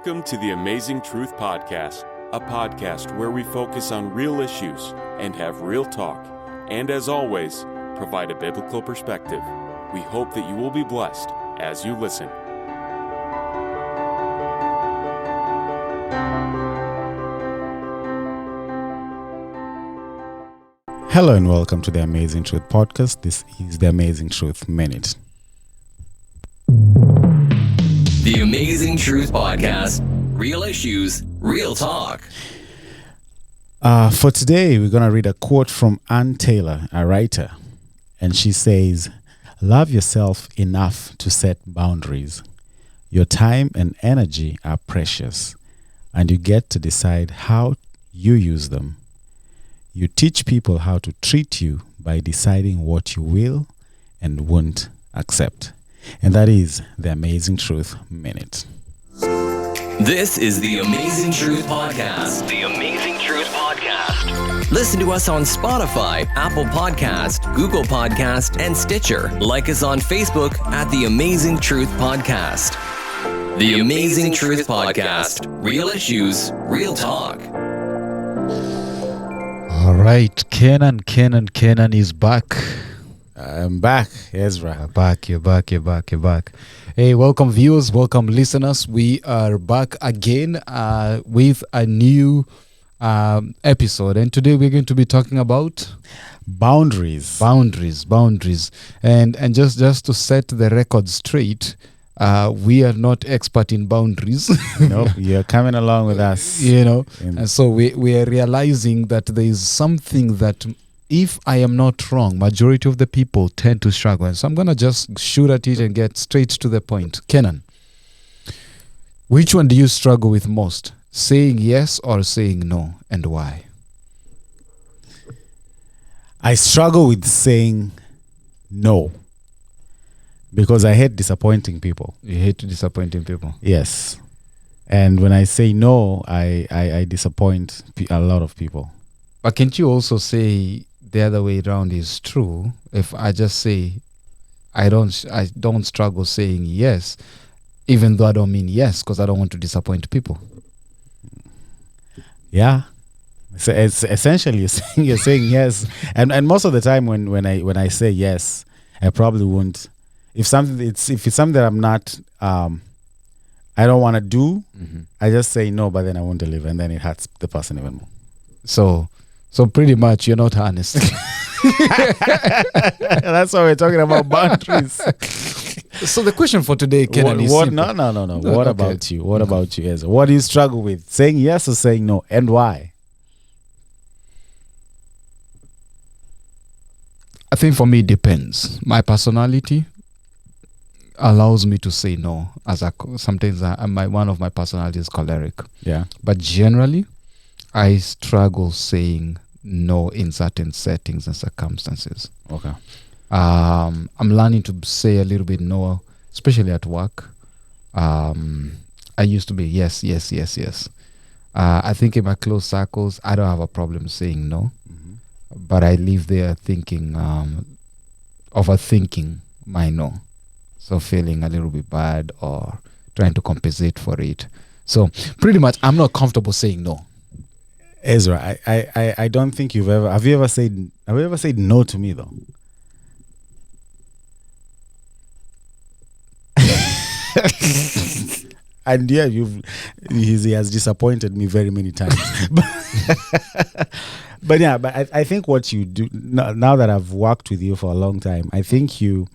Welcome to the Amazing Truth Podcast, a podcast where we focus on real issues and have real talk, and as always, provide a biblical perspective. We hope that you will be blessed as you listen. Hello and welcome to the Amazing Truth Podcast. This is the Amazing Truth Minute. The Amazing Truth Podcast. Real issues, real talk. For today, we're going to read a quote from Ann Taylor, a writer. And she says, "Love yourself enough to set boundaries. Your time and energy are precious, and you get to decide how you use them. You teach people how to treat you by deciding what you will and won't accept." And that is the Amazing Truth Minute. This is the Amazing Truth Podcast. The Amazing Truth Podcast. Listen to us on Spotify, Apple Podcast, Google Podcast, and Stitcher. Like us on Facebook at the Amazing Truth Podcast. The Amazing Truth Podcast. Real issues, real talk. All right, Kenan is back. I'm back, Ezra. You're back. Hey, welcome viewers, welcome listeners. We are back again with a new episode. And today we're going to be talking about Boundaries. And just to set the record straight, we are not expert in boundaries. Nope, you're coming along with us. And so we are realizing that there is something that, if I am not wrong, majority of the people tend to struggle. And so I'm going to just shoot at it and get straight to the point. Kenan, which one do you struggle with most? Saying yes or saying no, and why? I struggle with saying no because I hate disappointing people. You hate disappointing people? Yes. And when I say no, I disappoint a lot of people. But can't you also say the other way around is true? If I just say I don't struggle saying yes, even though I don't mean yes, because I don't want to disappoint people. Yeah. So it's essentially you're saying yes. And most of the time when I say yes, I probably won't. If it's something that I'm not I don't want to do, I just say no, but then I won't deliver, and then it hurts the person even more. So pretty much you're not honest. That's why we're talking about boundaries. So the question for today, Kenan, is simple. No. What about you? What about you, Ezra? What do you struggle with? Saying yes or saying no, and why? I think for me it depends. My personality allows me to say no. Sometimes one of my personalities is choleric. Yeah. But generally, I struggle saying no in certain settings and circumstances. Okay. I'm learning to say a little bit no, especially at work. I used to be yes. I think in my close circles, I don't have a problem saying no, but I live there thinking, overthinking my no. So feeling a little bit bad or trying to compensate for it. So pretty much, I'm not comfortable saying no. Ezra, I don't think have you ever said no to me though? And yeah, he has disappointed me very many times. But I think what you do now that I've worked with you for a long time, I think you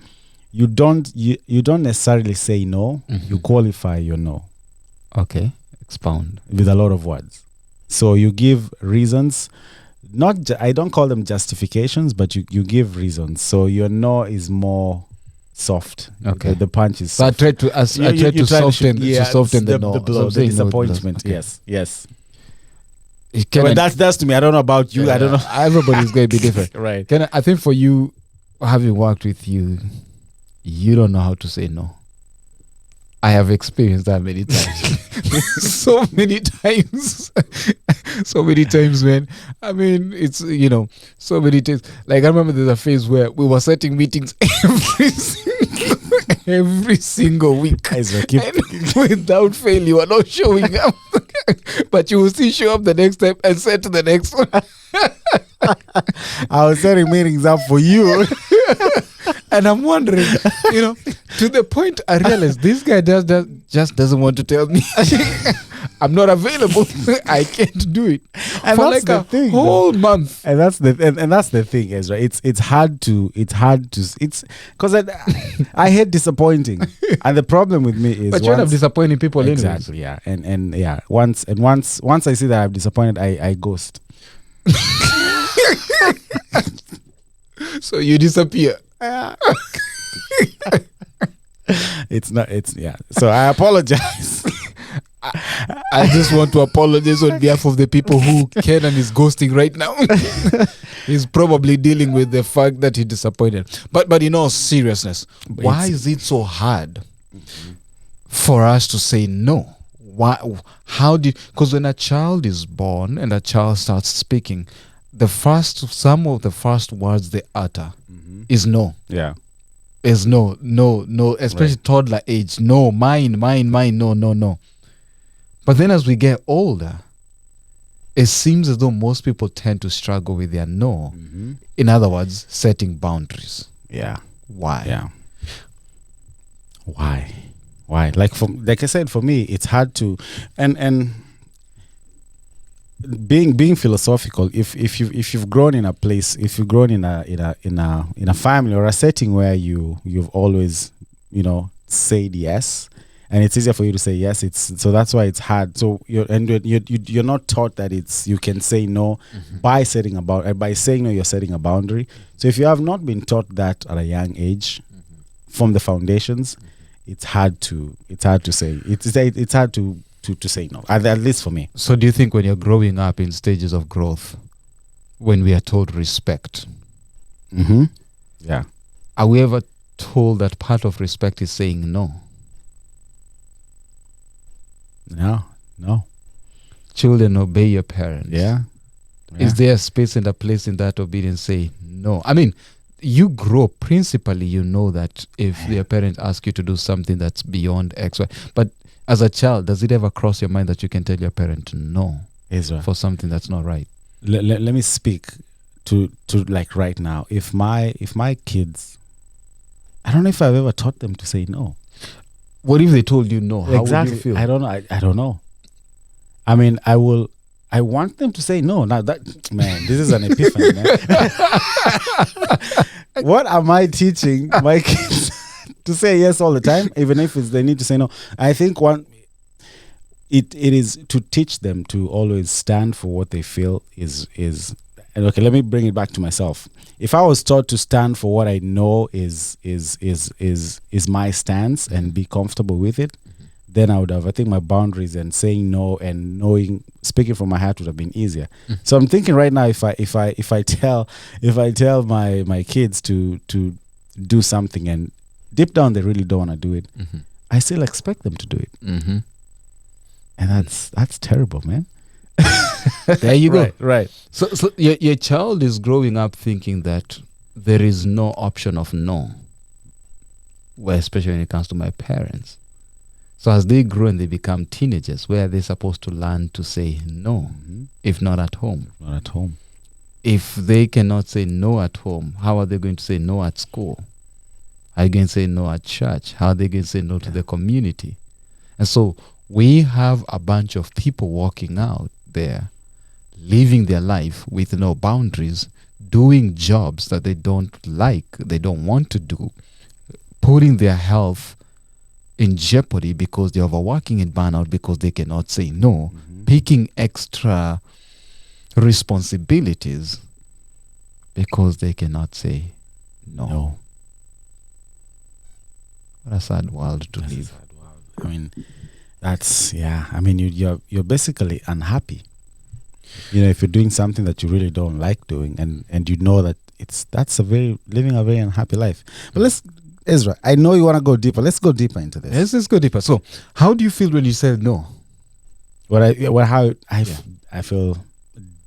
don't necessarily say no. You qualify your no. Okay, expound with a lot of words. So you give reasons, I don't call them justifications, but you give reasons. So your no is more soft. Okay. The punch is soft. So I try to soften the no. The blow, the disappointment. Okay. Yes. Well, that's to me. I don't know about you. I don't know. Everybody's going to be different. Right. I think for you, having worked with you, you don't know how to say no. I have experienced that many times. So many times, man. I mean, it's, so many times. Like, I remember there's a phase where we were setting meetings every single every single week. Ezra, And without fail, you are not showing up. But you will still show up the next time and set to the next one. I was setting meetings up for you. And I'm wondering, to the point I realized this guy just doesn't want to tell me. I'm not available. I can't do it. And for that's like the a thing, whole month. And that's the thing, Ezra. It's hard to because I hate disappointing. And the problem with me is, But you're not disappointing people anyway. Exactly, yeah. And yeah, once I see that I'm disappointed, I ghost. So you disappear. So I apologize. I just want to apologize on behalf of the people who Kenan is ghosting right now. He's probably dealing with the fact that he disappointed. But in all seriousness, why is it so hard for us to say no? Why? Because when a child is born and a child starts speaking, some of the first words they utter is no. Yeah. Is no, especially toddler age. No, mine, no. But then as we get older, it seems as though most people tend to struggle with their no. Mm-hmm. In other words, setting boundaries. Yeah. Why? Yeah. Why? Like I said, for me, it's hard to and being philosophical. If you've grown in a place, if you've grown in a family or a setting where you've always said yes, and it's easier for you to say yes. So that's why it's hard. So you're not taught that you can say no by setting by saying no. You're setting a boundary. So if you have not been taught that at a young age, from the foundations, it's hard to say. It's hard to say no. At least for me. So do you think when you're growing up in stages of growth, when we are told respect, yeah, are we ever told that part of respect is saying no? No. Children, obey your parents. Yeah. Is there a space and a place in that obedience say no? I mean, you grow principally, you know that if your parents ask you to do something that's beyond X, Y, but as a child, does it ever cross your mind that you can tell your parent no, Ezra, for something that's not right? Let me speak to like right now. If my kids, I don't know if I've ever taught them to say no. What if they told you no? How Exactly. would you feel? I don't know. I don't know. I mean, I want them to say no. Now that, man, this is an epiphany, man. What am I teaching my kids to say yes all the time, even if they need to say no? I think it is to teach them to always stand for what they feel is. And okay, let me bring it back to myself. If I was taught to stand for what I know is my stance and be comfortable with it, then I would have, I think, my boundaries and saying no and speaking from my heart would have been easier. So I'm thinking right now, if I tell my kids to do something and deep down they really don't want to do it, I still expect them to do it, and that's terrible, man. There you go. Right. So your child is growing up thinking that there is no option of no, well, especially when it comes to my parents. So as they grow and they become teenagers, where are they supposed to learn to say no, if not at home? Not at home. If they cannot say no at home, how are they going to say no at school? Are they going to say no at church? How are they going to say no to the community? And so we have a bunch of people walking out there, living their life with no boundaries, doing jobs that they don't like, they don't want to do, putting their health in jeopardy because they're overworking and burnout because they cannot say no, picking extra responsibilities because they cannot say no. What a sad world to live. I mean, I mean, you're basically unhappy. If you're doing something that you really don't like doing, and you know that living a very unhappy life. But Ezra, I know you want to go deeper. Let's go deeper into this. Let's go deeper. So, how do you feel when you said no? I feel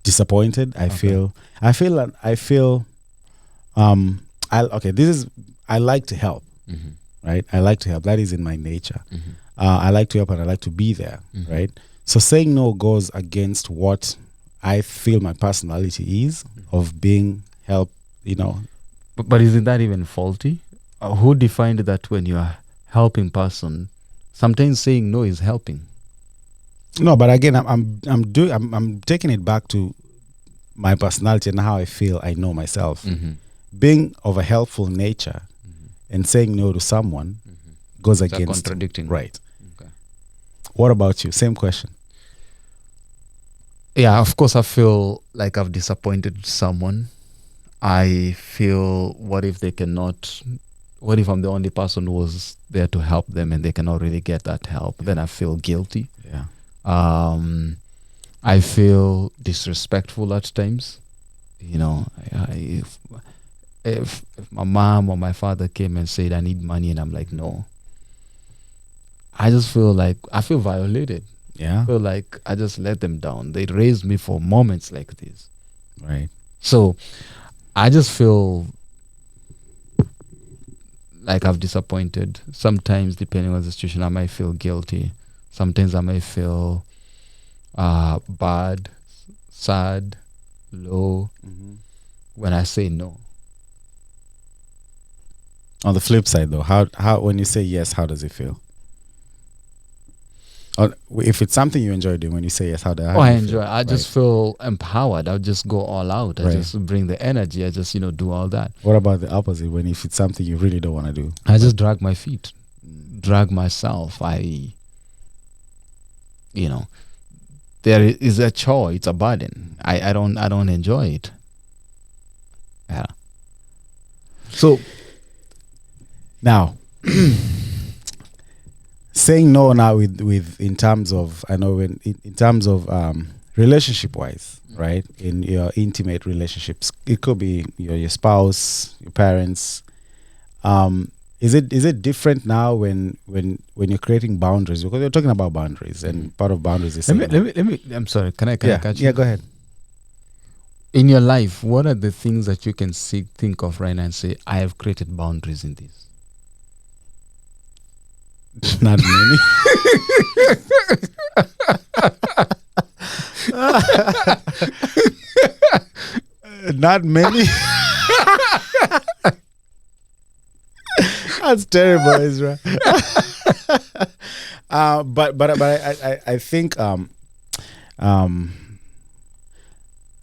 disappointed. I feel I like to help. right? I like to help. That is in my nature. Mm-hmm. I like to help and I like to be there, Mm-hmm. right? So saying no goes against what I feel my personality is of being help, But isn't that even faulty? Who defined that when you are helping person, sometimes saying no is helping? No, but again, I'm taking it back to my personality and how I feel I know myself. Mm-hmm. Being of a helpful nature and saying no to someone goes It's against contradicting. Right. Okay. What about you? Same question. Yeah, of course, I feel like I've disappointed someone. I feel, what if I'm the only person who was there to help them and they cannot really get that help? Then I feel guilty. Yeah. I feel disrespectful at times. If my mom or my father came and said, I need money, and I'm like, no, I just feel like I feel violated. Yeah. I feel like I just let them down. They raised me for moments like this. Right. So I just feel like I've disappointed. Sometimes, depending on the situation, I might feel guilty. Sometimes I may feel bad, sad, low when I say no. On the flip side, though, how when you say yes, how does it feel? Or if it's something you enjoy doing, when you say yes, how do you I feel? enjoy. I just feel empowered. I'll just go all out. I Right. just bring the energy. I just do all that. What about the opposite? When if it's something you really don't want to do? I just drag my feet, drag myself. There is a chore. It's a burden. I don't enjoy it. Yeah. So now, saying no now with in terms of, I know in terms of relationship wise, right? In your intimate relationships, it could be your spouse, your parents. Is it different now when you're creating boundaries? Because you're talking about boundaries, and part of boundaries is Let me. I'm sorry. Can I catch you? Yeah, go ahead. In your life, what are the things that you can think of right now and say, I have created boundaries in this? Not many. Not many. That's terrible, Ezra. But I think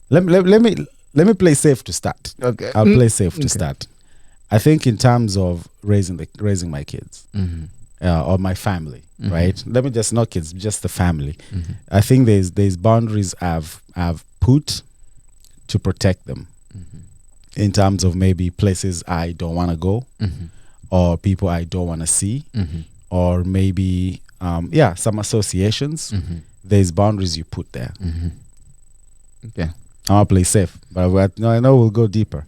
let me play safe to start. Okay. I'll play safe to start. I think in terms of raising my kids. Mm-hmm. Or my family, right? Let me just not kids, just the family. Mm-hmm. I think there's boundaries I've put to protect them in terms of maybe places I don't want to go, or people I don't want to see, or maybe some associations. There's boundaries you put there. Okay. I'll play safe, but I know we'll go deeper.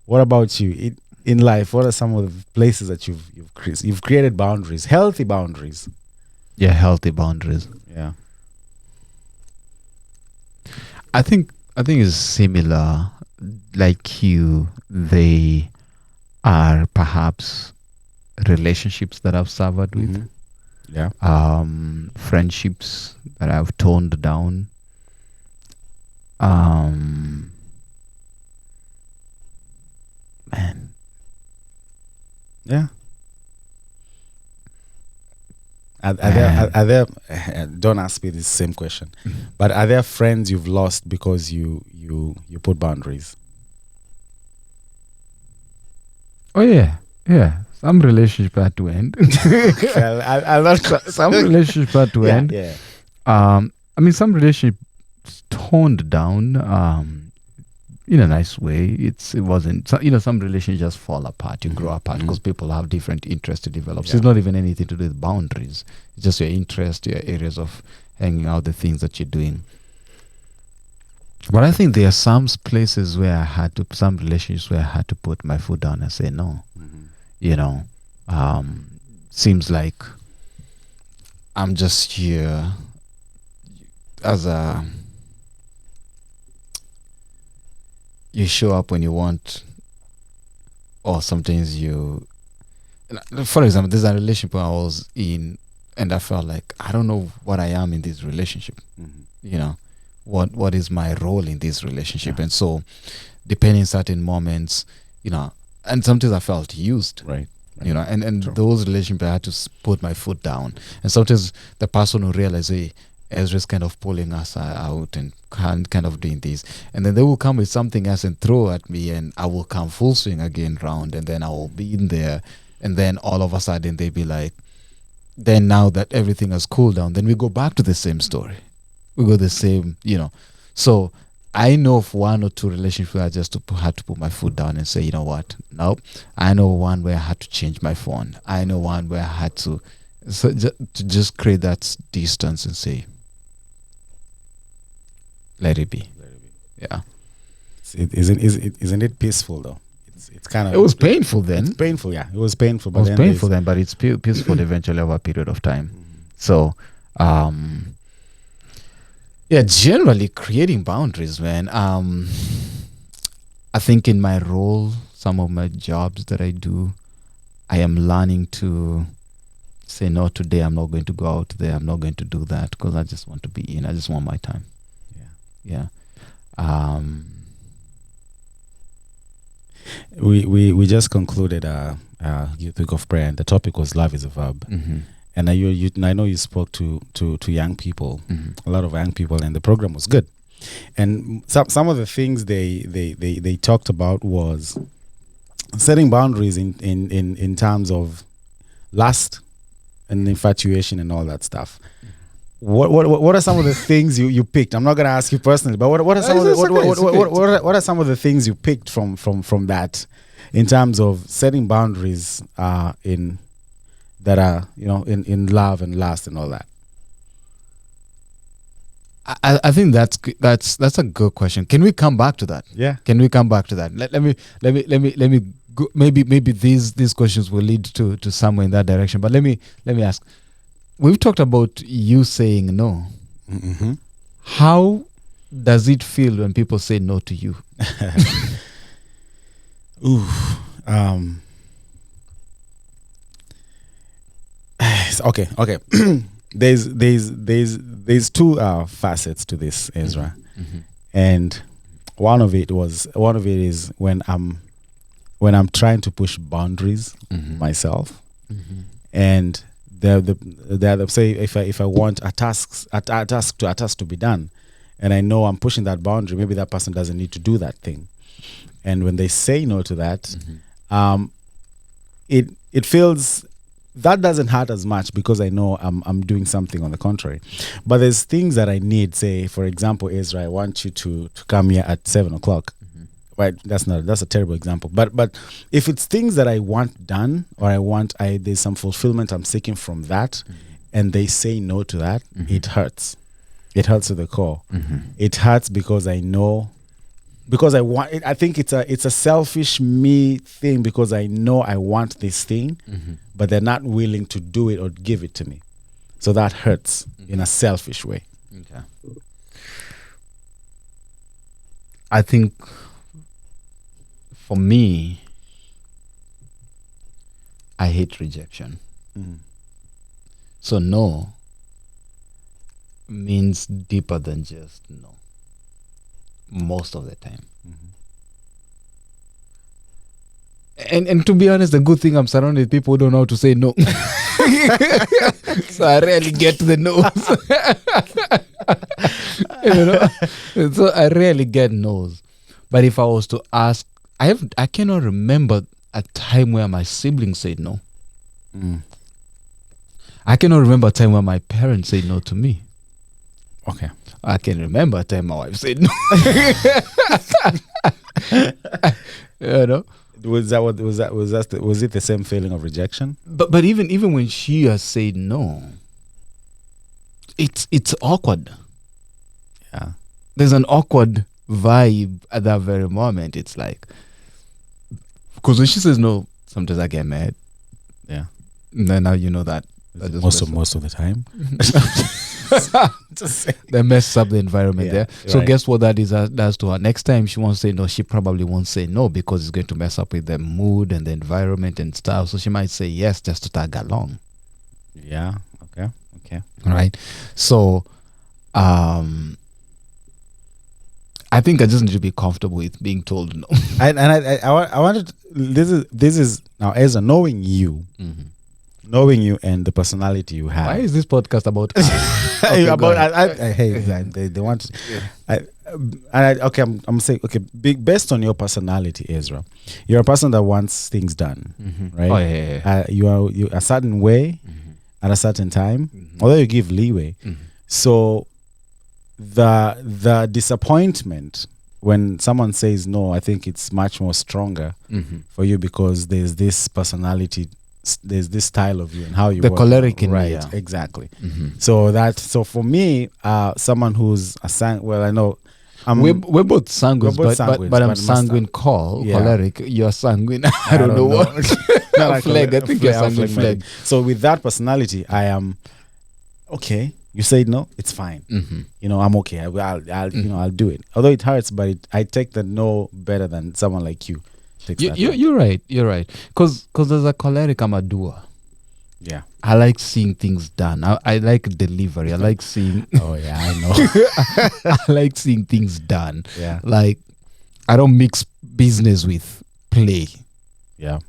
What about you? In life, what are some of the places that you've created boundaries, healthy boundaries? Yeah, healthy boundaries. Yeah. I think it's similar. Like you, they are perhaps relationships that I've suffered with. Yeah. Friendships that I've toned down. Man. Yeah. Are there don't ask me this same question, but are there friends you've lost because you put boundaries? Oh yeah. Some relationship had to end. Well, I'll not. Some relationship had to end. Yeah. Some relationships toned down. In a nice way. It wasn't, some relationships just fall apart. You grow apart because people have different interests to develop. So it's not even anything to do with boundaries. It's just your interest, your areas of hanging out, the things that you're doing. But I think there are some places where some relationships where I had to put my foot down and say no. Seems like I'm just here as you show up when you want, or sometimes you for example, there's a relationship I was in, and I felt like I don't know what I am in this relationship. You know, what is my role in this relationship? And so, depending on certain moments, you know, and sometimes I felt used. Right. You know, and those relationships I had to put my foot down. And sometimes the person will realize, hey, Ezra's kind of pulling us out and kind of doing this. And then they will come with something else and throw at me, and I will come full swing again round, and then I will be in there. And then all of a sudden they be like, then now that everything has cooled down, then we go back to the same story. We go the same, you know. So I know of one or two relationships where I just had to put my foot down and say, you know what? Nope. I know one where I had to change my phone. I know one where I had to just create that distance and say, let it be. Yeah. Isn't it peaceful though? It's kind of. It was painful then. It's painful, yeah. It was painful. But it was painful then, but it's peaceful eventually over a period of time. So, yeah, generally creating boundaries, man. I think in my role, some of my jobs that I do, I am learning to say no. Today I'm not going to go out there. I'm not going to do that because I just want to be in. I just want my time. Yeah. We just concluded Youth Week of Prayer, and the topic was love is a verb. And I know you spoke to young people, a lot of young people, and the program was good. And some of the things they talked about was setting boundaries in terms of lust and infatuation and all that stuff. What are some of the things you picked? I'm not going to ask you personally, but what are some of the things you picked from that in terms of setting boundaries in love and lust and all that? I think that's a good question. Can we come back to that? Yeah. Can we come back to that? Let me go, maybe these questions will lead to somewhere in that direction. But let me ask. We've talked about you saying no. How does it feel when people say no to you? Okay. There's two facets to this, Ezra, and one of it is when I'm trying to push boundaries myself, and the say if I want a task to be done, and I know I'm pushing that boundary, maybe that person doesn't need to do that thing, and when they say no to that, it feels. That doesn't hurt as much because I know I'm doing something on the contrary. But there's things that I need. Say, for example, Ezra, I want you to come here at 7:00. Right? That's a terrible example. But if it's things that I want done, or there's some fulfillment I'm seeking from that, and they say no to that, it hurts. It hurts to the core. It hurts because I know. Because I want it, I think it's a selfish me thing because I know I want this thing, but they're not willing to do it or give it to me. So that hurts in a selfish way. Okay. I think for me, I hate rejection. So no means deeper than just no. Most of the time. And to be honest, the good thing I'm surrounded with people who don't know how to say no. So I rarely get the no's. So I rarely get no's. But if I was to ask, I cannot remember a time where my siblings said no. I cannot remember a time where my parents said no to me. Okay. I can remember a time my wife said no. Was it the same feeling of rejection? But even when she has said no, it's awkward. Yeah. There's an awkward vibe at that very moment. It's like, because when she says no, sometimes I get mad. Yeah. And then now you know that. Most of the time. Just say. They mess up the environment Yeah, there. So right. guess what that does to her? Next time she wants to say no, she probably won't say no because it's going to mess up with the mood and the environment and stuff. So she might say yes just to tag along. Yeah. Okay. Right. So I think I just need to be comfortable with being told no. I wanted. This is now, Ezra, knowing you and the personality you have. Why is this podcast about They want to, okay, I'm saying, okay, based on your personality, Ezra, you're a person that wants things done, right? Oh, yeah. You a certain way at a certain time, although you give leeway. So the disappointment when someone says no, I think it's much more stronger for you because there's this personality, there's this style of you and how you The work. choleric in me, right? yeah. Exactly. So for me, someone who's I know we're both sanguines, we're both but sanguines, I'm but sanguine choleric. You're sanguine. I don't know what. Not Flag. I think you're sanguine flag. So with that personality, I am okay. You said no, it's fine. I'm okay. I'll do it. Although it hurts, but I take the no better than someone like you. You're right. Because as a choleric, I'm a doer. Yeah. I like seeing things done. I like delivery. I like seeing. Oh yeah, I know. I like seeing things done. Yeah. Like I don't mix business with play. Yeah.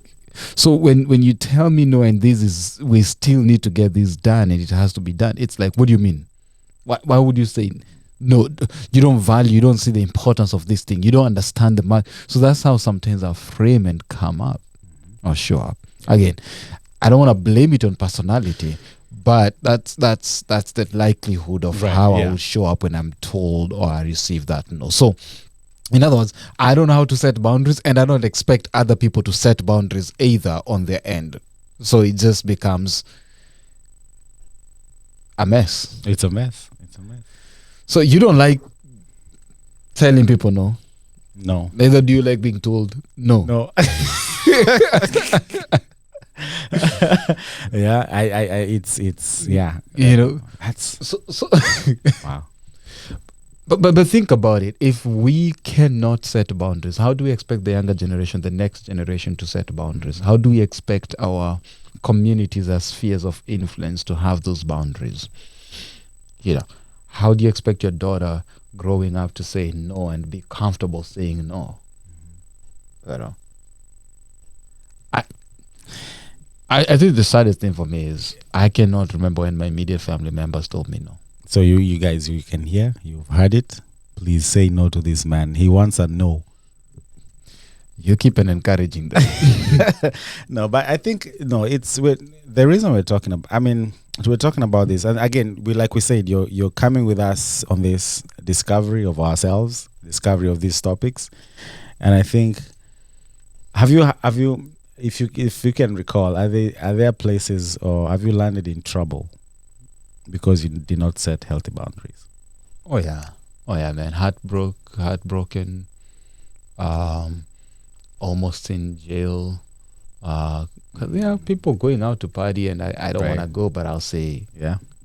So when you tell me no and we still need to get this done and it has to be done, it's like, what do you mean? Why would you say no? You don't see the importance of this thing. You don't understand the math. So that's how sometimes our frame and come up or show up. Again, I don't want to blame it on personality, but that's the likelihood of how I will show up when I'm told or I receive that no. So in other words, I don't know how to set boundaries and I don't expect other people to set boundaries either on their end. So it just becomes a mess. It's a mess. So you don't like telling people no? No. Neither do you like being told no? No. Yeah, it's yeah. That's so Wow. But think about it. If we cannot set boundaries, how do we expect the younger generation, the next generation, to set boundaries? How do we expect our communities as spheres of influence to have those boundaries? How do you expect your daughter growing up to say no and be comfortable saying no? I think the saddest thing for me is I cannot remember when my immediate family members told me no. So you guys, you can hear, you've heard it. Please say no to this man. He wants a no. You keep on encouraging that. No, but I think the reason we're talking about. I mean, we're talking about this, and again, like we said, you're coming with us on this discovery of ourselves, discovery of these topics, and I think have you if you can recall, are there places or have you landed in trouble because you did not set healthy boundaries? Oh yeah, man. Heartbroken, almost in jail. 'Cause people going out to party and I don't want to go, but I'll say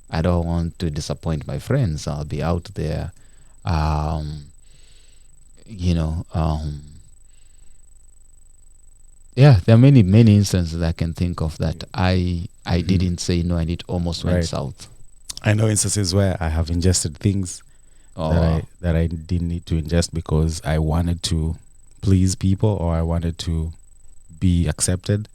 I don't want to disappoint my friends. I'll be out there. There are many instances I can think of that I didn't say no and it almost went south. I know instances where I have ingested things that I didn't need to ingest because I wanted to please people or I wanted to be accepted.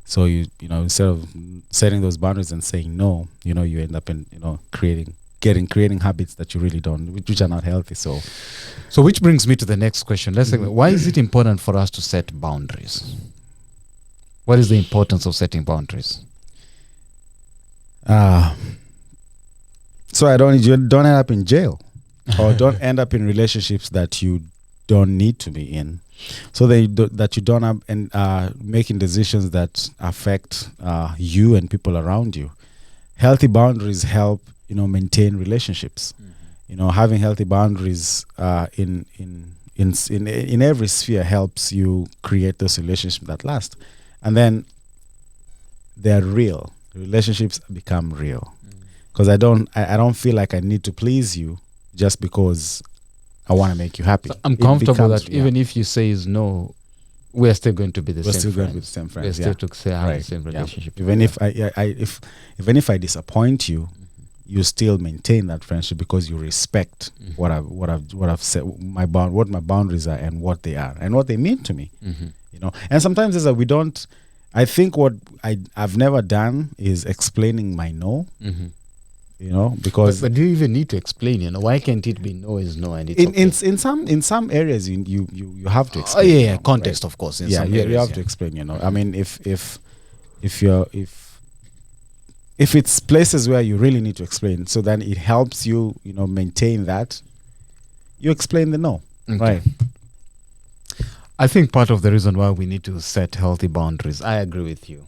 So you instead of setting those boundaries and saying no, you end up in creating habits that you really don't, which are not healthy. So which brings me to the next question. Let's say, why is it important for us to set boundaries? What is the importance of setting boundaries? So you don't end up in jail or don't end up in relationships that you don't need to be in. So that you don't have and making decisions that affect you and people around you. Healthy boundaries help maintain relationships. Having healthy boundaries in every sphere helps you create those relationships that last, and then they're real. Relationships become real. because I don't feel like I need to please you just because I want to make you happy. So I'm comfortable that even if you say is no, we're still going to be the same friends. We're still going to be the same friends. We're still to have the same relationship. Even if I disappoint you, you still maintain that friendship because you respect what I've said, what my boundaries are and what they are and what they mean to me. You know, and sometimes is that we don't. I think what I've never done is explaining my no. You know, because but do you even need to explain? You know, why can't it be no is no and it's in some areres you have to explain. Context of course. In some areas, you have to explain. You know, I mean, if it's places where you really need to explain, so then it helps you, you know, maintain that. You explain the no, right? I think part of the reason why we need to set healthy boundaries, I agree with you.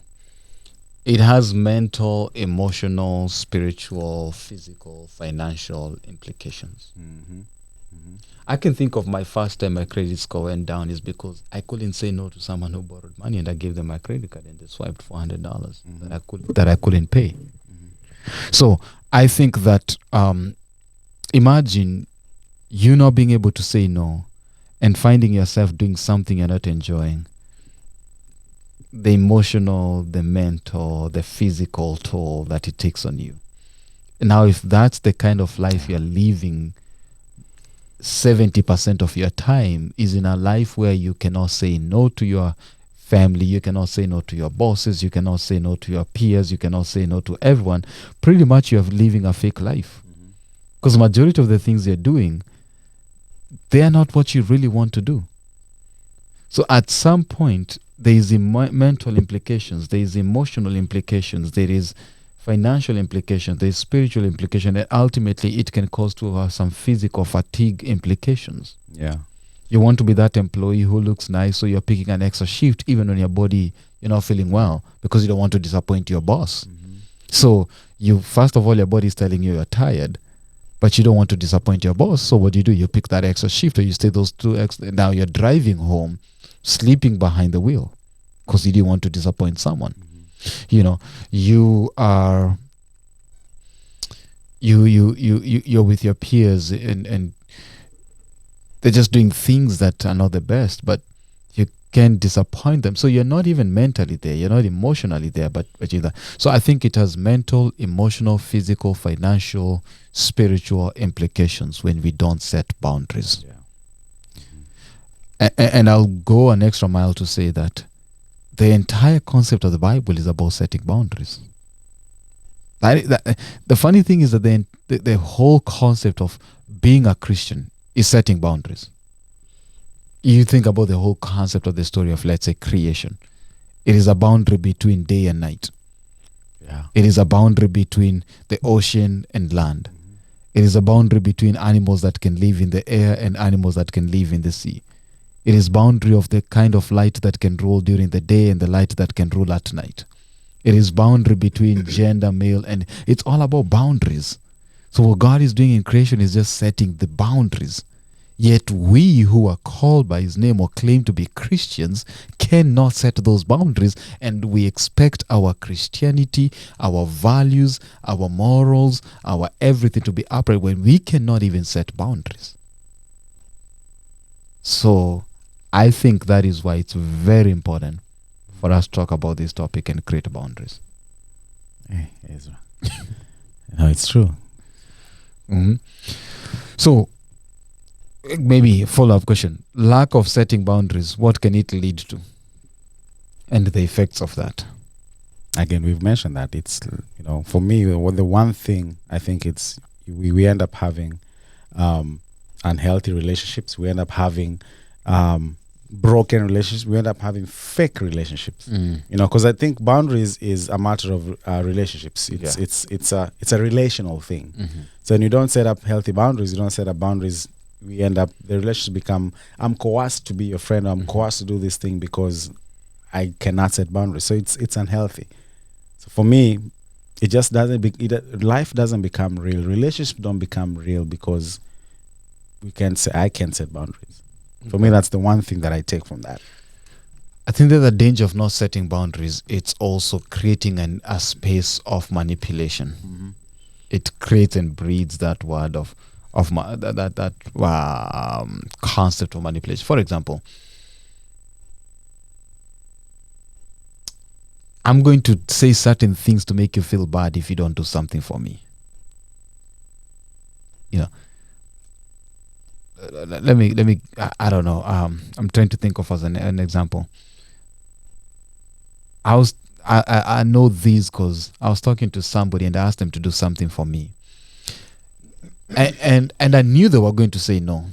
It has mental, emotional, spiritual, physical, financial implications. I can think of my first time my credit score went down is because I couldn't say no to someone who borrowed money, and I gave them my credit card and they swiped $400 that I couldn't pay. So I think that imagine you not being able to say no and finding yourself doing something you're not enjoying. The emotional, the mental, the physical toll that it takes on you. Now, if that's the kind of life you're living, 70% of your time is in a life where you cannot say no to your family, you cannot say no to your bosses, you cannot say no to your peers, you cannot say no to everyone. Pretty much you're living a fake life. Because majority of the things you're doing, they are not what you really want to do. So at some point, there is mental implications, there is emotional implications, there is financial implications, there is spiritual implication, and ultimately it can cause to have some physical fatigue implications. Yeah. You want to be that employee who looks nice, so you're picking an extra shift even when your body, you're not feeling well, because you don't want to disappoint your boss. So you, first of all, your body is telling you you're tired, but you don't want to disappoint your boss. So what do? You pick that extra shift, or you stay those 2 extra. Now you're driving home, sleeping behind the wheel, because you didn't want to disappoint someone. You know, you are you're with your peers and they're just doing things that are not the best, but you can't disappoint them. So you're not even mentally there, you're not emotionally there, but you're there. So I think it has mental, emotional, physical, financial, spiritual implications when we don't set boundaries. And I'll go an extra mile to say that the entire concept of the Bible is about setting boundaries. The funny thing is that the whole concept of being a Christian is setting boundaries. You think about the whole concept of the story of, let's say, creation. It is a boundary between day and night. It is a boundary between the ocean and land. It is a boundary between animals that can live in the air and animals that can live in the sea. It is boundary of the kind of light that can rule during the day and the light that can rule at night. It is boundary between gender, male, and it's all about boundaries. So what God is doing in creation is just setting the boundaries. Yet we who are called by his name or claim to be Christians cannot set those boundaries, and we expect our Christianity, our values, our morals, our everything to be upright when we cannot even set boundaries. So I think that is why it's very important for us to talk about this topic and create boundaries. Hey, Ezra. No, it's true. So maybe follow-up question. Lack of setting boundaries, what can it lead to? And the effects of that? Again, we've mentioned that. It's, you know, for me, the one thing I think it's, we end up having unhealthy relationships. We end up having broken relationships. We end up having fake relationships. You know, because I think boundaries is a matter of relationships. It's a relational thing. So when you don't set up healthy boundaries, you don't set up boundaries, we end up, the relationship become, I'm coerced to be your friend, or I'm coerced to do this thing because I cannot set boundaries. So it's unhealthy. So for me, it just doesn't life doesn't become real. Relationships don't become real because I can't set boundaries. For me, that's the one thing that I take from that. I think that the danger of not setting boundaries, it's also creating a space of manipulation. it creates and breeds that word of concept of manipulation. For example, I'm going to say certain things to make you feel bad if you don't do something for me. You know, let me. I don't know. I'm trying to think of as an example. I know these because I was talking to somebody and I asked them to do something for me, and I knew they were going to say no.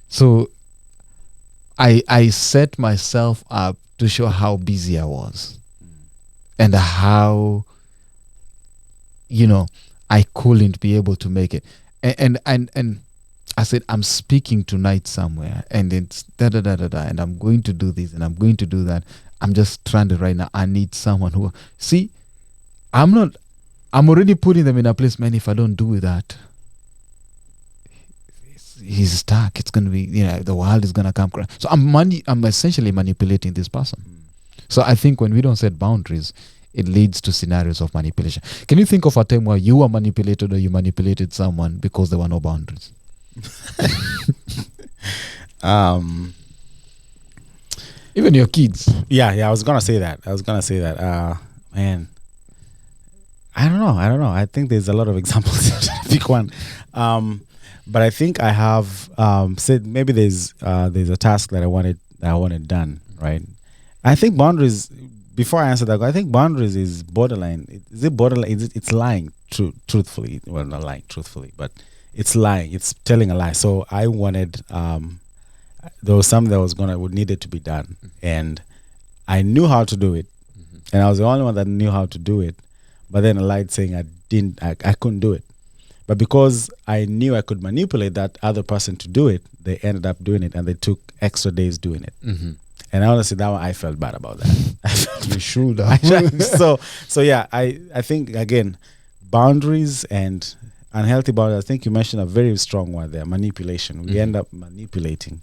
So I set myself up to show how busy I was, and how, I couldn't be able to make it, and I said, I'm speaking tonight somewhere, and it's and I'm going to do this and I'm going to do that. I'm just trying to right now. I need someone who, see, I'm already putting them in a place, man. If I don't do that, he's stuck. It's going to be, the world is going to come. So I'm essentially manipulating this person. So I think when we don't set boundaries, it leads to scenarios of manipulation. Can you think of a time where you were manipulated or you manipulated someone because there were no boundaries? Even your kids. Yeah, I was gonna say that. Man, I don't know. I think there's a lot of examples. Pick one. But I think I have said maybe there's a task that I wanted done, right? I think boundaries. Before I answer that, I think boundaries is borderline. Is it borderline? It's lying truthfully. Well, not lying truthfully, but it's lying. It's telling a lie. So I wanted. There was something that would needed to be done, and I knew how to do it, and I was the only one that knew how to do it. But then I lied, saying I couldn't do it. But because I knew I could manipulate that other person to do it, they ended up doing it, and they took extra days doing it. Mm-hmm. And honestly, that one I felt bad about that. You should have. So yeah, I think again, boundaries and unhealthy boundaries. I think you mentioned a very strong one there: manipulation. We end up manipulating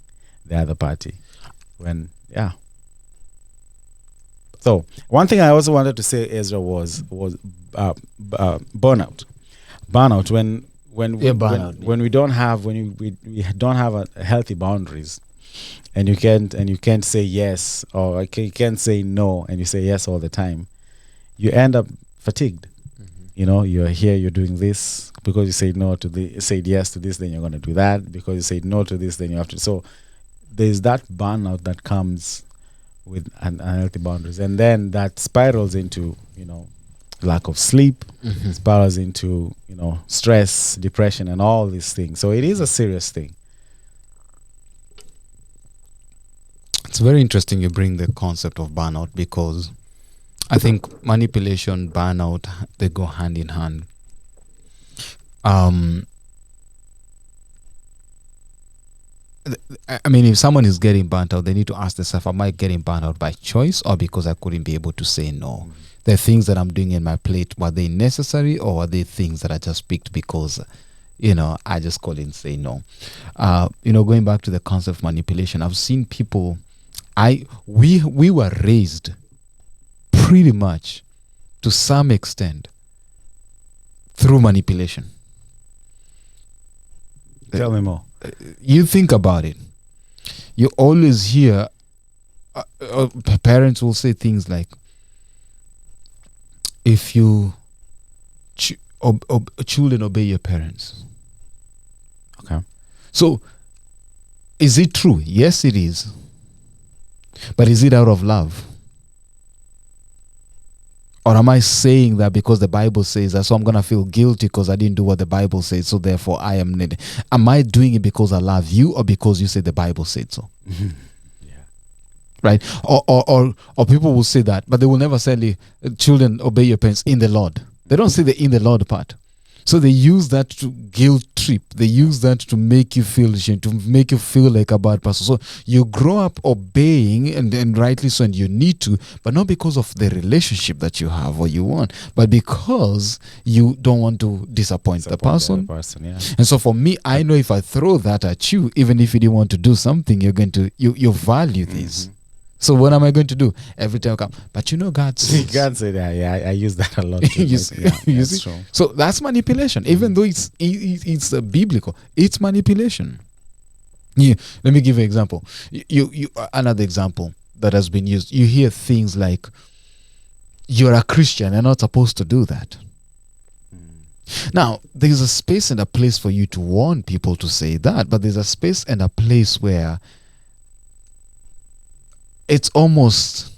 the other party. So one thing I also wanted to say, Ezra, was burnout. Burnout when we don't have a healthy boundaries, and you can't say yes, or you can't say no, and you say yes all the time, you end up fatigued. You're here, you're doing this because you said yes to this, then you're going to do that. Because you said no to this, then you have to. So there's that burnout that comes with unhealthy boundaries, and then that spirals into lack of sleep, spirals into stress, depression, and all these things. So it is a serious thing. It's very interesting you bring the concept of burnout, because I think manipulation, burnout, they go hand in hand. I mean, if someone is getting burnt out, they need to ask themselves, am I getting burnt out by choice or because I couldn't be able to say no? The things that I'm doing in my plate, were they necessary, or were they things that I just picked because, I just couldn't say no? Going back to the concept of manipulation, I've seen people, we were raised pretty much to some extent through manipulation. Tell me more. You think about it. You always hear parents will say things like, if you children obey your parents. Okay. So, is it true? Yes, it is. But is it out of love? Or am I saying that because the Bible says that, so I'm going to feel guilty because I didn't do what the Bible says, so therefore I am needed? Am I doing it because I love you, or because you said the Bible said so? Yeah. Right? Or people will say that, but they will never say, children, obey your parents in the Lord. They don't say the in the Lord part. So they use that to guilt trip. They use that to make you feel ashamed, to make you feel like a bad person. So you grow up obeying, and rightly so, and you need to, but not because of the relationship that you have or you want, but because you don't want to disappoint the person. Yeah. And so for me, I know if I throw that at you, even if you didn't want to do something, you're going to, you value this. So what am I going to do? Every time I come, but God says. God said, I use that a lot. You see? True. So that's manipulation. Even though it's biblical, it's manipulation. Yeah. Let me give you an example. You another example that has been used. You hear things like, "You're a Christian. You're not supposed to do that." Now, there's a space and a place for you to warn people to say that, but there's a space and a place where it's almost,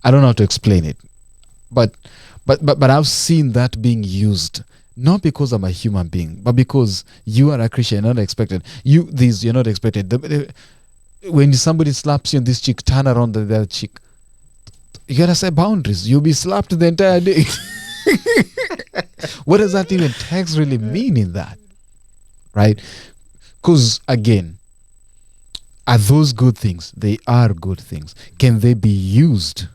I don't know how to explain it, but I've seen that being used not because I'm a human being, but because you are a Christian, you're not expected. You're not expected. When somebody slaps you on this cheek, turn around the other cheek. You gotta set boundaries. You'll be slapped the entire day. What does that even text really mean in that? Right? Because again, are those good things? They are good things. Can they be used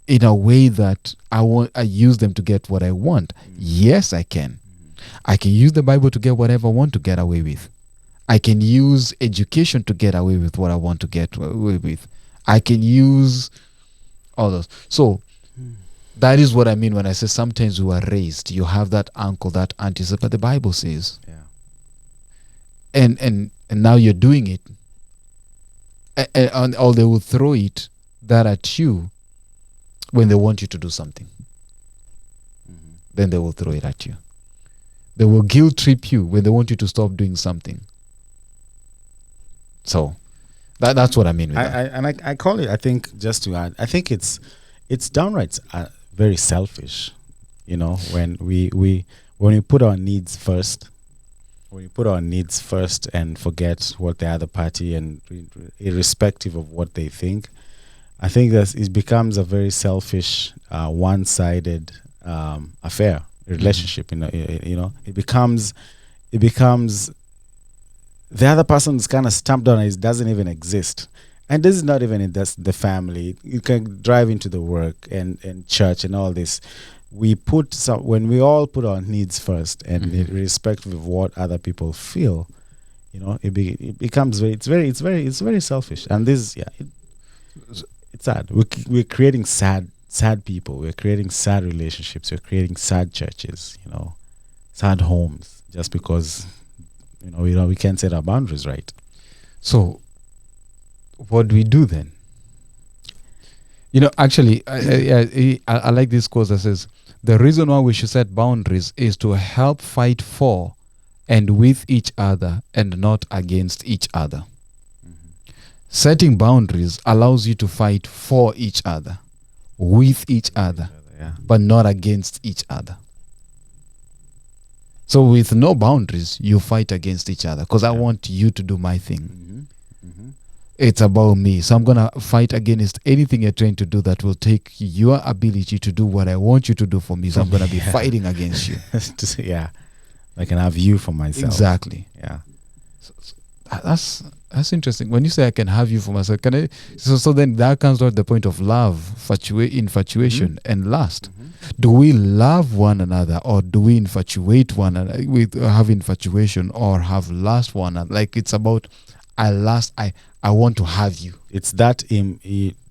in a way that I use them to get what I want? Yes, I can. I can use the Bible to get whatever I want to get away with. I can use education to get away with what I want to get away with. I can use all those. So that is what I mean when I say sometimes you are raised. You have that uncle, that auntie, but the Bible says. Yeah. And now you're doing it. And or they will throw that at you when they want you to do something. Then they will throw it at you. They will guilt trip you when they want you to stop doing something. So that's what I mean with that. I call it, I think, just to add, I think it's downright very selfish, when we put our needs first. When you put our needs first and forget what the other party, and irrespective of what they think, I think that it becomes a very selfish, one-sided affair, relationship. It becomes the other person is kind of stamped on. It doesn't even exist, and this is not even in the family. You can drive into the work and church and all this. When we all put our needs first, and irrespective of what other people feel, it becomes it's very selfish. And this, it's sad. We're creating sad people. We're creating sad relationships. We're creating sad churches. Sad homes, just because we can't set our boundaries right. So, what do we do then? Actually, I like this quote that says, the reason why we should set boundaries is to help fight for and with each other and not against each other. Setting boundaries allows you to fight for each other, with each other, but not against each other. So with no boundaries, you fight against each other because I want you to do my thing. It's about me. So I'm going to fight against anything you're trying to do that will take your ability to do what I want you to do for me. So I'm going to be fighting against you. I can have you for myself. Exactly. Yeah. That's interesting. When you say I can have you for myself, can I? So then that comes to the point of love, infatuation, and lust. Do we love one another, or do we infatuate one another? We have infatuation or have lust one another. Like it's about I want to have you. It's that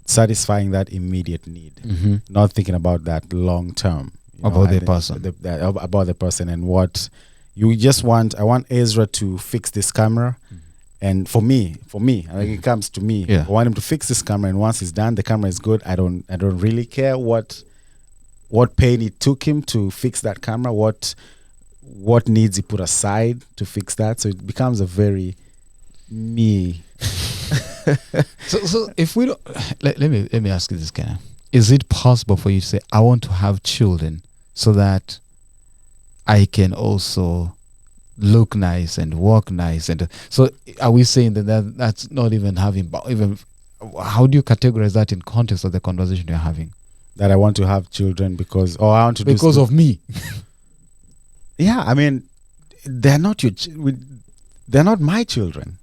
satisfying that immediate need, not thinking about that long term. About the person. About the person and what you just want. I want Ezra to fix this camera. And for me, like it comes to me, I want him to fix this camera, and once it's done, the camera is good. I don't really care what pain it took him to fix that camera, what needs he put aside to fix that. So it becomes a very me. So if we don't, let me ask you this, Ken. Is it possible for you to say, I want to have children so that I can also look nice and walk nice? And so are we saying that's not even having, how do you categorize that in context of the conversation you're having? That I want to have children because of me. Yeah, I mean, they're not they're not my children.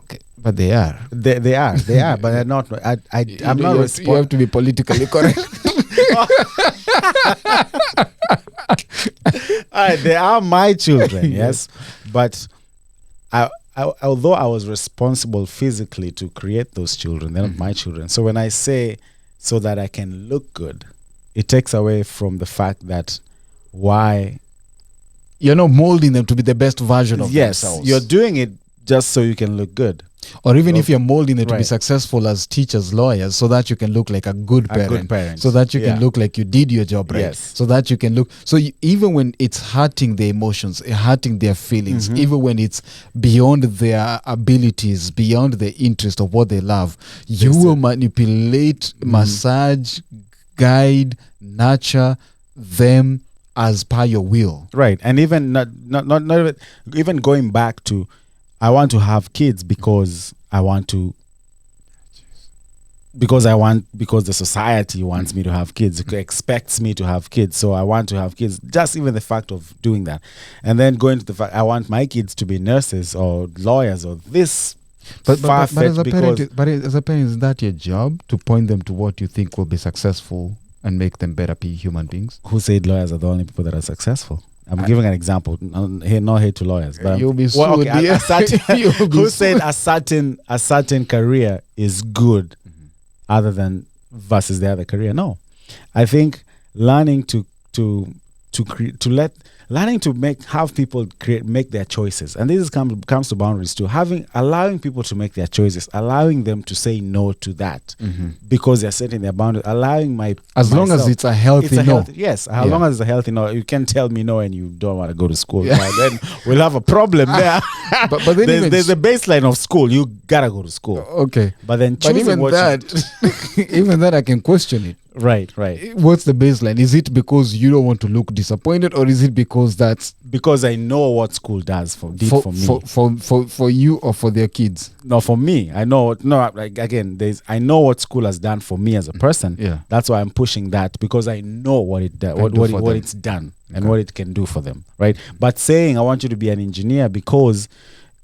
Okay, but they are. They are, but they're not. I'm not responsible. You have to be politically correct. All right, they are my children, yes, but although I was responsible physically to create those children, they're not my children. So when I say so that I can look good, it takes away from the fact that why you're not molding them to be the best version of yes, themselves. you're doing it just so you can look good. Or even if you're molding them to be Right. successful as teachers, lawyers, so that you can look like a good parent. So that you can look like you did your job right. Yes. So that you can look. So even when it's hurting their emotions, hurting their feelings, even when it's beyond their abilities, beyond the interest of what they love, you will manipulate, massage, guide, nurture them as per your will. Right. And even not even going back to, I want to have kids because because the society wants me to have kids, expects me to have kids, so I want to have kids. Just even the fact of doing that, and then going to the fact I want my kids to be nurses or lawyers or this. But as a because parent, is that your job to point them to what you think will be successful and make them better human beings? who said lawyers are the only people that are successful? I'm giving an example. No hate to lawyers, but you'll be sued. Who said a certain career is good, other than versus the other career? No, I think learning have people make their choices, and this comes to boundaries too. Allowing people to make their choices, allowing them to say no to that because they're setting their boundaries. Allowing long as it's a healthy no. Yes, as long as it's a healthy no. You can't tell me no and you don't want to go to school. Yeah. Right? Then we'll have a problem there. but then there's a baseline of school. You gotta go to school. Okay, but then even that I can question it. Right. What's the baseline? Is it because you don't want to look disappointed, or is it because because I know what school does for me? For you or for their kids? No, for me. I know. No, like again, I know what school has done for me as a person. Yeah, that's why I'm pushing that, because I know what it does, what it's done, and what it can do for them. Right. But saying I want you to be an engineer because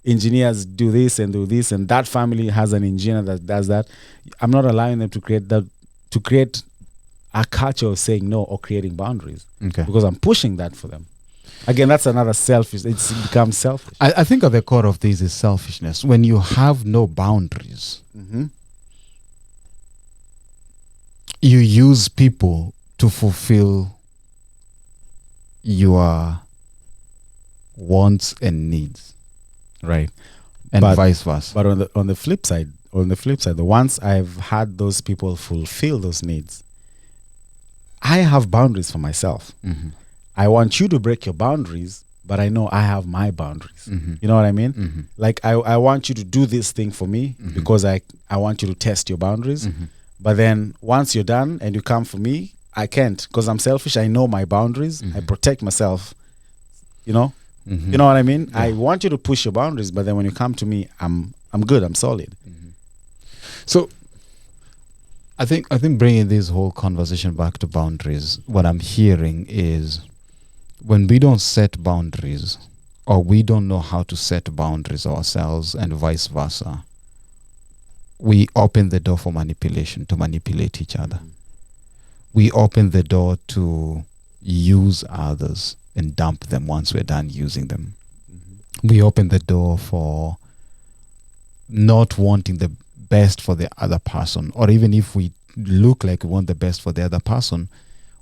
engineers do this and that family has an engineer that does that, I'm not allowing them to create a culture of saying no or creating boundaries, because I'm pushing that for them. Again, that's another selfish. It becomes selfish. I think at the core of this is selfishness. When you have no boundaries, you use people to fulfill your wants and needs, right? And vice versa. But on the flip side, the once I've had those people fulfill those needs, I have boundaries for myself. I want you to break your boundaries, but I know I have my boundaries. You know what I mean? Like I want you to do this thing for me because I want you to test your boundaries. But then once you're done and you come for me, I can't, because I'm selfish. I know my boundaries. I protect myself. You know? You know what I mean? Yeah. I want you to push your boundaries, but then when you come to me, I'm good. I'm solid. So I think bringing this whole conversation back to boundaries, what I'm hearing is when we don't set boundaries, or we don't know how to set boundaries ourselves and vice versa, we open the door for manipulation, to manipulate each other. We open the door to use others and dump them once we're done using them. We open the door for not wanting the best for the other person, or even if we look like we want the best for the other person,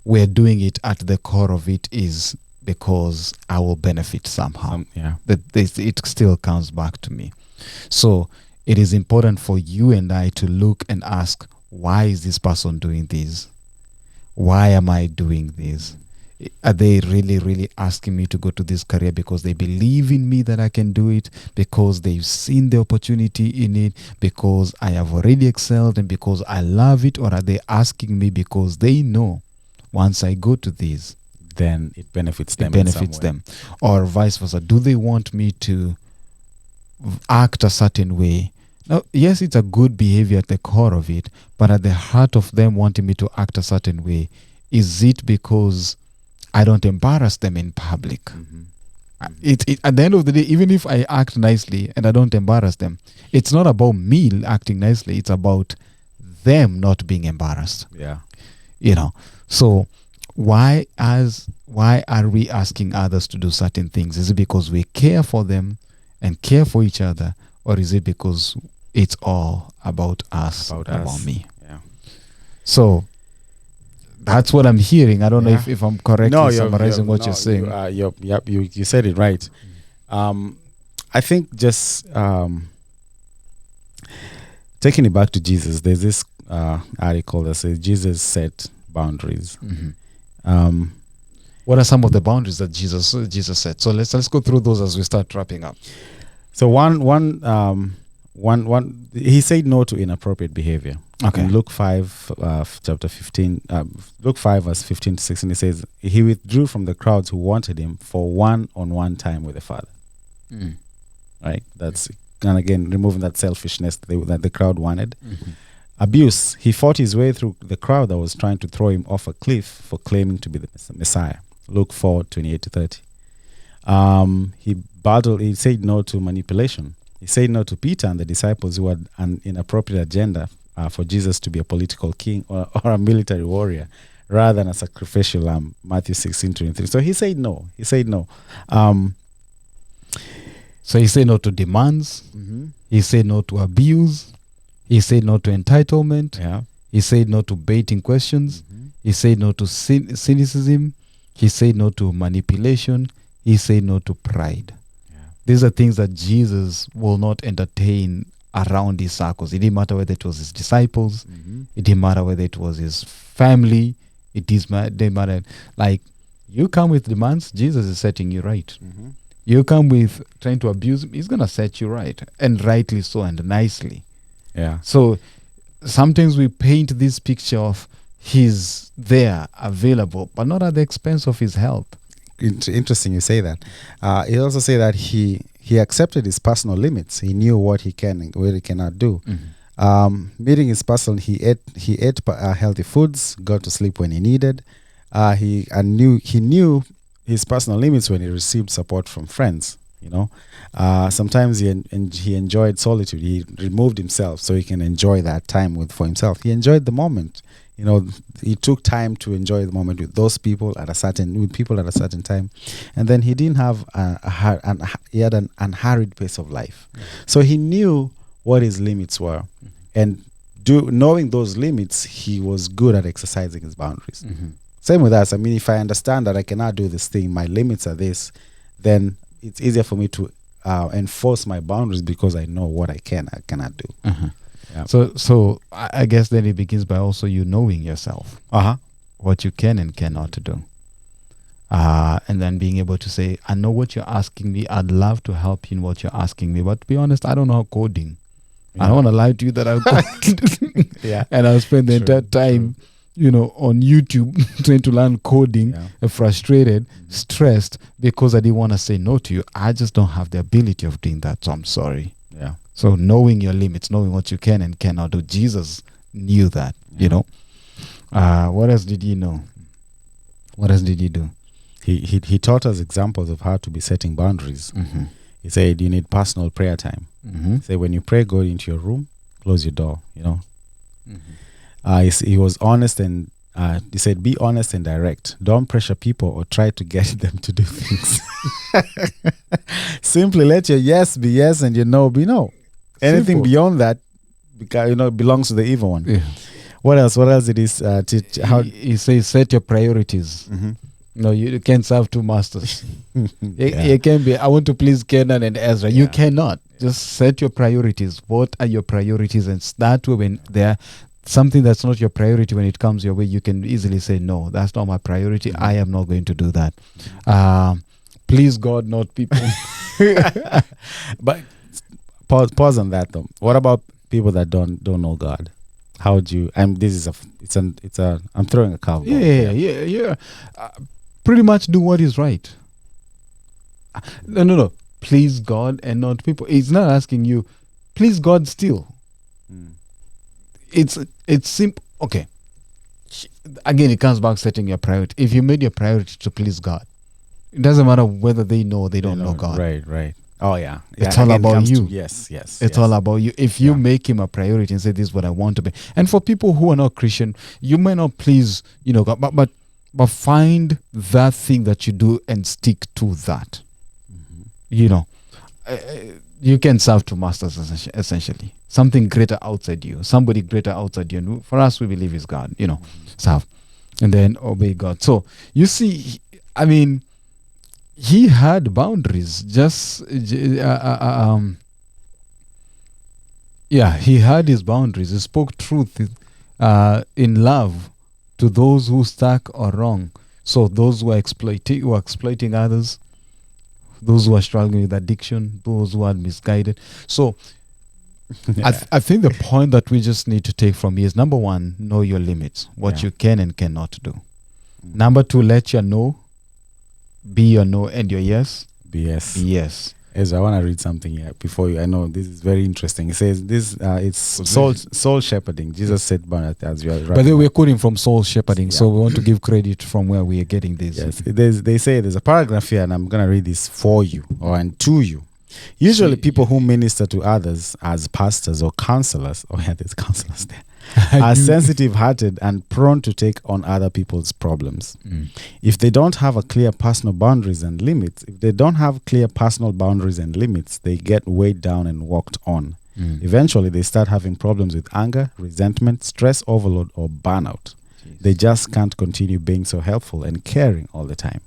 we're doing it at the core of it is because I will benefit somehow. It still comes back to me. So it is important for you and I to look and ask, why is this person doing this? Why am I doing this? Are they really, really asking me to go to this career because they believe in me that I can do it, because they've seen the opportunity in it, because I have already excelled and because I love it? Or are they asking me because they know once I go to this, then it benefits them? Or vice versa. Do they want me to act a certain way? Now, yes, it's a good behavior at the core of it, but at the heart of them wanting me to act a certain way, is it because I don't embarrass them in public? At the end of the day, even if I act nicely and I don't embarrass them, it's not about me acting nicely. It's about them not being embarrassed. Yeah. You know, so why are we asking others to do certain things? Is it because we care for them and care for each other, or is it because it's all about us, about me? Yeah. So that's what I'm hearing. I don't know if I'm correctly summarizing what you're saying. You said it right. I think just taking it back to Jesus, there's this article that says Jesus set boundaries. What are some of the boundaries that Jesus set? So let's go through those as we start wrapping up. So one, he said no to inappropriate behavior. Okay. In Luke 5, chapter 15, Luke 5, verse 15 to 16, he says, he withdrew from the crowds who wanted him for one-on-one time with the Father. Right? That's, and again, removing that selfishness that the crowd wanted. Abuse. He fought his way through the crowd that was trying to throw him off a cliff for claiming to be the Messiah. Luke 4, 28 to 30. He said no to manipulation. He said no to Peter and the disciples who had an inappropriate agenda for Jesus to be a political king or a military warrior rather than a sacrificial lamb. Matthew 16, 23. So he said no. So he said no to demands. He said no to abuse. He said no to entitlement. Yeah. He said no to baiting questions. He said no to cynicism. He said no to manipulation. He said no to pride. Yeah. These are things that Jesus will not entertain around his circles. It didn't matter whether it was his disciples. It didn't matter whether it was his family. It didn't matter. Like, you come with demands, Jesus is setting you right. You come with trying to abuse him, he's going to set you right. And rightly so, and nicely. Yeah. So sometimes we paint this picture of he's there, available, but not at the expense of his health. Interesting you say that. He also say that he accepted his personal limits. He knew what he can and what he cannot do. Meeting his personal, he ate healthy foods, got to sleep when he needed. He knew his personal limits when he received support from friends. Sometimes he enjoyed solitude. He removed himself so he can enjoy that time for himself. He enjoyed the moment. He took time to enjoy the moment with those people at a certain time, and then he didn't have he had an unhurried pace of life. So he knew what his limits were, and knowing those limits, he was good at exercising his boundaries. Same with us. I mean, if I understand that I cannot do this thing, my limits are this, then it's easier for me to enforce my boundaries because I know what I cannot do. Yeah. So I guess then it begins by also you knowing yourself, what you can and cannot do, and then being able to say, I know what you're asking me. I'd love to help you in what you're asking me, but to be honest, I don't know how coding. I don't want to lie to you that I'll code. And I'll spend the entire time, on YouTube trying to learn coding, frustrated, stressed because I didn't want to say no to you. I just don't have the ability of doing that, so I'm sorry. Yeah. So knowing your limits, knowing what you can and cannot do. Jesus knew that, What else did he know? What else did he do? He taught us examples of how to be setting boundaries. He said you need personal prayer time. He said when you pray, go into your room, close your door, He was honest and he said, be honest and direct. Don't pressure people or try to get them to do things. Simply let your yes be yes and your no be no. Anything beyond that, belongs to the evil one. Yeah. What else? What else did he teach? He says, set your priorities. No, you can't serve two masters. It can be, I want to please Kenan and Ezra. You cannot. Just set your priorities. What are your priorities? And that way, when they're something that's not your priority, when it comes your way, you can easily say, no, that's not my priority. I am not going to do that. Please God, not people. But pause on that though. What about people that don't know God? How would you? I'm throwing a curveball. Yeah. Pretty much do what is right. No. Please God and not people. It's not asking you, please God still. It's simple. Okay. Again, it comes back to setting your priority. If you made your priority to please God, it doesn't matter whether they know or they don't know God. Right. Oh yeah. It's all about you. Yes. It's all about you. If you make him a priority and say, this is what I want to be. And for people who are not Christian, you may not please, God, but find that thing that you do and stick to that. you can serve two masters essentially. Something greater outside you, somebody greater outside you. And for us, we believe is God. Serve and then obey God. So you see, I mean, he had boundaries. He had his boundaries. He spoke truth in love to those who stuck or wrong. So those who are exploiting others, those who are struggling with addiction, those who are misguided. So I think the point that we just need to take from here is, number one, know your limits, what you can and cannot do. Number two, let your no be your no and your yes be yes. be yes. Ezra, I want to read something here before you. I know this is very interesting. It says this. It's soul shepherding. Jesus said, as we are. But then we're quoting from soul shepherding, so we want to give credit from where we are getting this. Yes, they say there's a paragraph here, and I'm going to read this for you and to you. Usually, people who minister to others as pastors or counselors, there's counselors there, are sensitive-hearted and prone to take on other people's problems. If they don't have a clear personal boundaries and limits, they get weighed down and walked on. Eventually, they start having problems with anger, resentment, stress overload, or burnout. Jeez. They just can't continue being so helpful and caring all the time.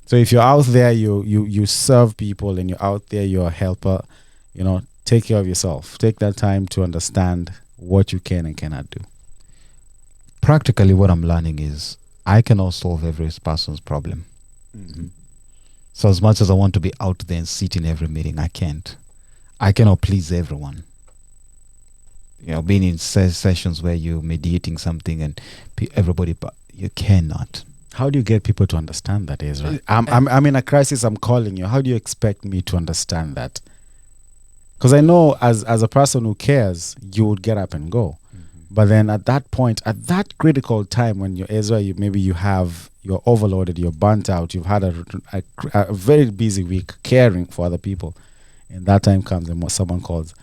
So if you're out there, you serve people, and you're out there, you're a helper, take care of yourself. Take that time to understand what you can and cannot do. Practically, what I'm learning is I cannot solve every person's problem. So as much as I want to be out there and sit in every meeting, I can't. I cannot please everyone. Being in sessions where you're mediating something and everybody, but you cannot. How do you get people to understand that, Ezra? I'm in a crisis. I'm calling you. How do you expect me to understand that? Because I know as a person who cares, you would get up and go. But then at that point, at that critical time when you're Ezra, you're overloaded, you're burnt out, you've had a very busy week caring for other people, and that time comes and someone calls.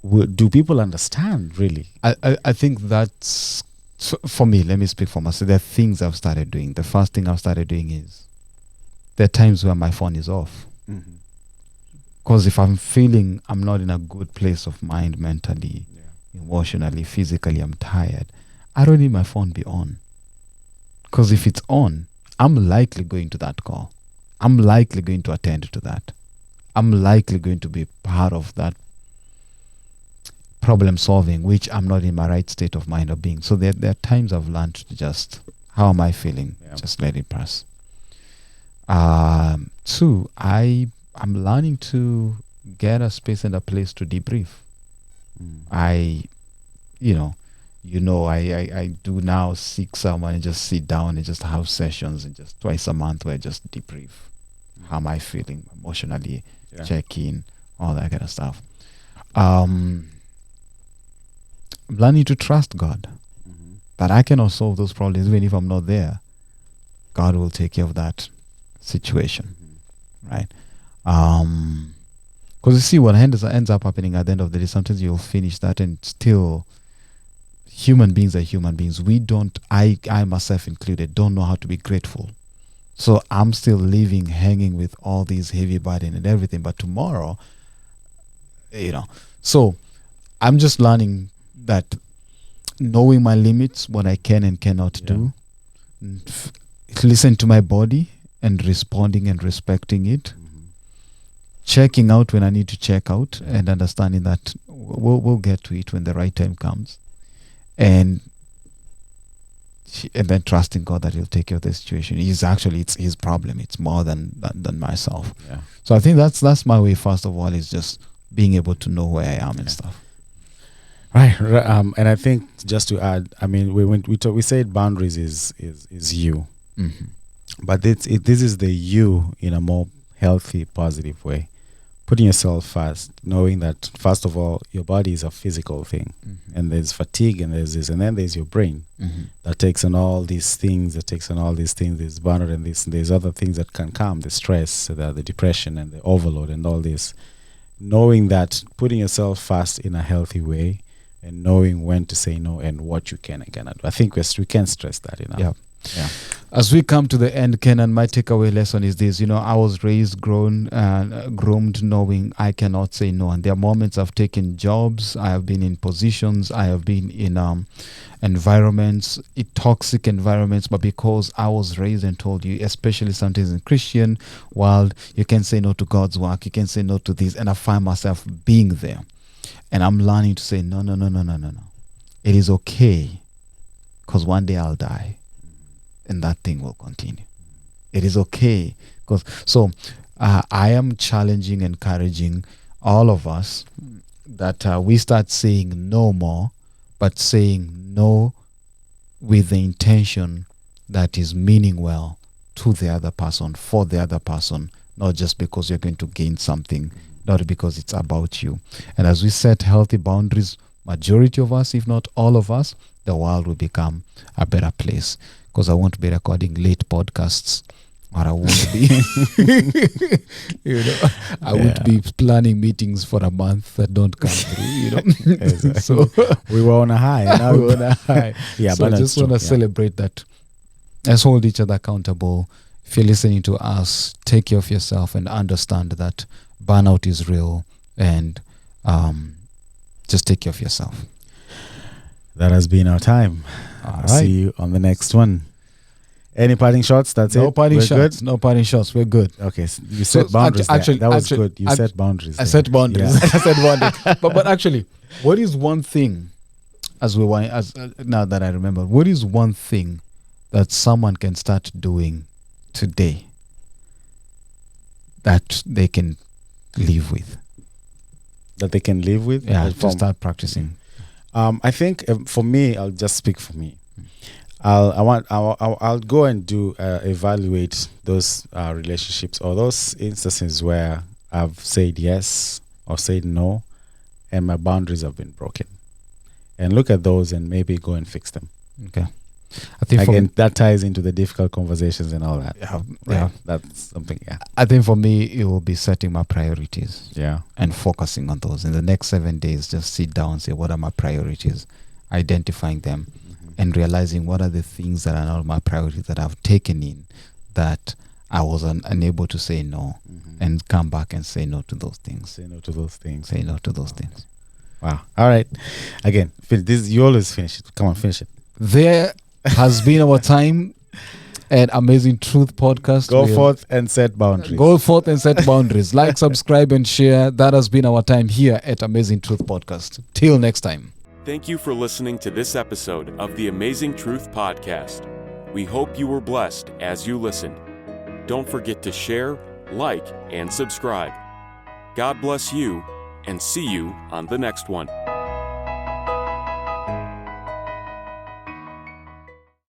Do people understand, really? I think that's, for me, let me speak for myself. There are things I've started doing. The first thing I've started doing is, there are times where my phone is off. Because if I'm feeling I'm not in a good place of mind, mentally, emotionally, physically, I'm tired, I don't need my phone be on. Because if it's on, I'm likely going to that call. I'm likely going to attend to that. I'm likely going to be part of that problem solving, which I'm not in my right state of mind of being. So there are times I've learned to just, how am I feeling? Just let it pass. Two, I'm learning to get a space and a place to debrief. I do now seek someone and just sit down and just have sessions, and just twice a month where I just debrief. How am I feeling emotionally? Check in, all that kind of stuff. I'm learning to trust God. That I cannot solve those problems even if I'm not there. God will take care of that situation, right? Because you see what ends up happening at the end of the day, sometimes you'll finish that and still, human beings are human beings. We don't, I myself included, don't know how to be grateful. So I'm still hanging with all these heavy burden and everything. But tomorrow, so I'm just learning that knowing my limits, what I can and cannot do, listen to my body and responding and respecting it. Checking out when I need to check out, and understanding that we'll get to it when the right time comes, and then trusting God that He'll take care of the situation. It's His problem. It's more than myself. So I think that's my way. First of all, is just being able to know where I am and stuff. Right. And I think just to add, I mean, we said boundaries is you, but this is the you in a more healthy, positive way. Putting yourself first, knowing that first of all, your body is a physical thing, and there's fatigue, and there's this, and then there's your brain that takes on all these things. There's burnout, and there's other things that can come, the stress, the depression, and the overload, and all this. Knowing that, putting yourself first in a healthy way, and knowing when to say no and what you can and cannot do. I think we can't stress that enough. Yeah. As we come to the end, Kenan, my takeaway lesson is this. I was raised, groomed, knowing I cannot say no. And there are moments I've taken jobs, I have been in positions, I have been in environments, toxic environments, but because I was raised and told you, especially sometimes in Christian world, you can say no to God's work, you can say no to this, and I find myself being there. And I'm learning to say, no. It is okay, because one day I'll die. And that thing will continue. It is okay. I am challenging, encouraging all of us that we start saying no more, but saying no with the intention that is meaning well to the other person, for the other person, not just because you're going to gain something, not because it's about you. And as we set healthy boundaries, majority of us, if not all of us, the world will become a better place. Because I won't be recording late podcasts, or I won't be, I won't be planning meetings for a month that don't come through. Exactly. So we were on a high. Now we're on a high. Yeah, so but I just want to celebrate that. Let's hold each other accountable. If you're listening to us, take care of yourself and understand that burnout is real, and just take care of yourself. That has been our time. All See right. you on the next one. Any parting shots? That's it? No parting We're shots. good? No parting shots. We're good. Okay, so you set boundaries there. That was good. You set boundaries I there. set boundaries. Yeah. I set boundaries. But actually, what is one thing, now that I remember, what is one thing that someone can start doing today that they can live with? That they can live with? Yeah, just start practicing. I think for me, I'll just speak for me. I'll go and do evaluate those relationships or those instances where I've said yes or said no, and my boundaries have been broken, and look at those and maybe go and fix them. Okay. I think again that ties into the difficult conversations and all that. Yeah. That's something. Yeah. I think for me, it will be setting my priorities. Yeah. And focusing on those. In the next 7 days, just sit down and say, what are my priorities? Identifying them and realizing what are the things that are not my priorities that I've taken in that I was unable to say no, and come back and say no to those things. Say no to those things. Say no to those things. Wow. All right. Again, you always finish it. Come on, finish it. There has been our time at Amazing Truth Podcast. Go forth and set boundaries. Go forth and set boundaries. Like, subscribe, and share. That has been our time here at Amazing Truth Podcast. Till next time. Thank you for listening to this episode of the Amazing Truth Podcast. We hope you were blessed as you listened. Don't forget to share, like, and subscribe. God bless you, and see you on the next one.